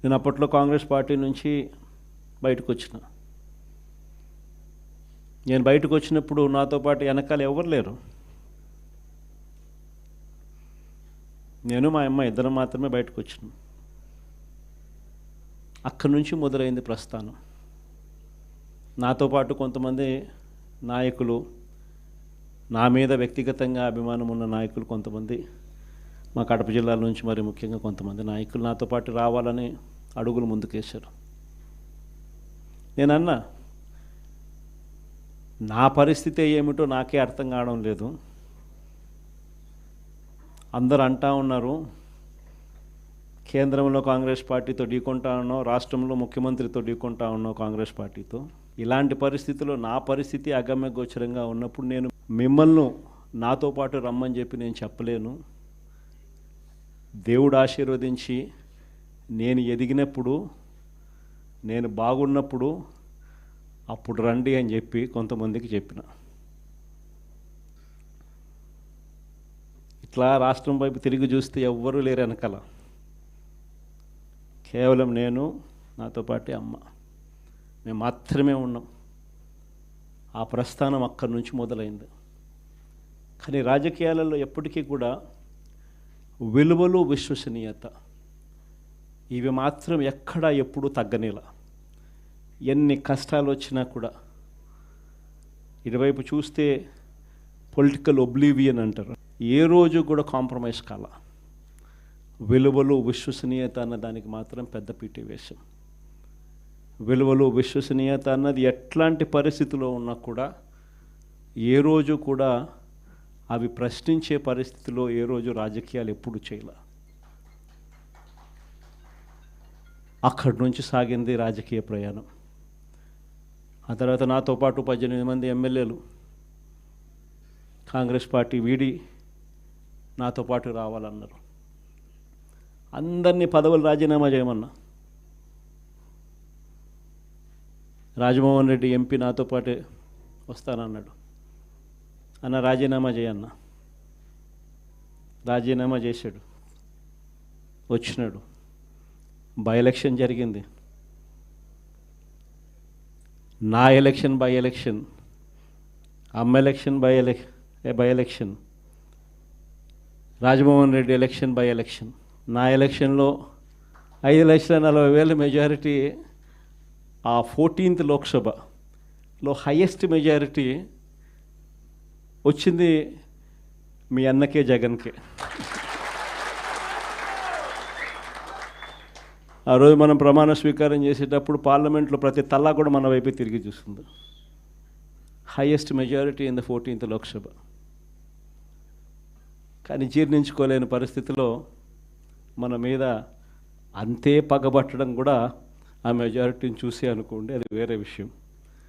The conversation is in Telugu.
నేను అప్పట్లో కాంగ్రెస్ పార్టీ నుంచి బయటకు వచ్చిన. నేను బయటకు వచ్చినప్పుడు నాతో పాటు వెనకాల ఎవరు లేరు. నేను మా అమ్మ ఇద్దరం మాత్రమే బయటకు వచ్చినాం. అక్కడి నుంచి మొదలైంది ప్రస్థానం. నాతో పాటు కొంతమంది నాయకులు, నా మీద వ్యక్తిగతంగా అభిమానం ఉన్న నాయకులు కొంతమంది, మా కడప జిల్లాల నుంచి మరి ముఖ్యంగా కొంతమంది నాయకులు నాతో పాటు రావాలని అడుగులు ముందుకేశారు. నేనన్నా, నా పరిస్థితి ఏమిటో నాకే అర్థం కావడం లేదు. అందరూ అంటా ఉన్నారు, కేంద్రంలో కాంగ్రెస్ పార్టీతో ఢీకొంటా ఉన్నావు, రాష్ట్రంలో ముఖ్యమంత్రితో ఢీకొంటా ఉన్నావు కాంగ్రెస్ పార్టీతో. ఇలాంటి పరిస్థితుల్లో నా పరిస్థితి అగమ్య గోచరంగా ఉన్నప్పుడు నేను మిమ్మల్ని నాతో పాటు రమ్మని చెప్పి నేను చెప్పలేను. దేవుడు ఆశీర్వదించి నేను ఎదిగినప్పుడు, నేను బాగున్నప్పుడు అప్పుడు రండి అని చెప్పి కొంతమందికి చెప్పిన. ఇట్లా రాష్ట్రం వైపు తిరిగి చూస్తే ఎవ్వరూ లేరు వెనకాల. కేవలం నేను, నాతో పాటు అమ్మ, మేము మాత్రమే ఉన్నాం. ఆ ప్రస్థానం అక్కడి నుంచి మొదలైంది. కానీ రాజకీయాలలో ఎప్పటికీ కూడా విలువలు, విశ్వసనీయత ఇవి మాత్రం ఎక్కడా ఎప్పుడూ తగ్గనేలా. ఎన్ని కష్టాలు వచ్చినా కూడా ఇటువైపు చూస్తే పొలిటికల్ ఒబ్లీవియన్ అంటారు, ఏ రోజు కూడా కాంప్రమైజ్ కాల. విలువలు, విశ్వసనీయత అన్న దానికి మాత్రం పెద్ద పీట వేశాం. విలువలు, విశ్వసనీయత అన్నది ఎట్లాంటి పరిస్థితిలో ఉన్నా కూడా ఏ రోజు కూడా అవి ప్రశ్నించే పరిస్థితిలో ఏ రోజు రాజకీయాలు ఎప్పుడు చేయాల. అక్కడి నుంచి సాగింది రాజకీయ ప్రయాణం. ఆ తర్వాత నాతో పాటు 18 మంది ఎమ్మెల్యేలు కాంగ్రెస్ పార్టీ వీడి నాతో పాటు రావాలన్నారు. అందరినీ పదవులు రాజీనామా చేయమన్నా. రాజమోహన్ రెడ్డి ఎంపీ నాతో పాటే వస్తానన్నాడు. అన్న రాజీనామా చేయన్నా. రాజీనామా చేశాడు, వచ్చినాడు. బై ఎలక్షన్ జరిగింది. నా ఎలక్షన్ బై ఎలక్షన్, అమ్మ election by election, Rajamohan Reddy election by election. నా ఎలక్షన్లో 5,40,000 మెజారిటీ. ఆ 14th లోక్సభలో హయ్యెస్ట్ మెజారిటీ వచ్చింది మీ అన్నకే, జగన్కే. ఆ రోజు మనం ప్రమాణ స్వీకారం చేసేటప్పుడు పార్లమెంట్లో ప్రతి తల్లా కూడా మన వైపే తిరిగి చూస్తుంది. Highest majority in the 14th Lok Sabha. కానీ జీర్ణించుకోలేని పరిస్థితిలో మన మీద అంతే పగబట్టడం కూడా ఆ మెజారిటీని చూసి అనుకోండి, అది వేరే విషయం.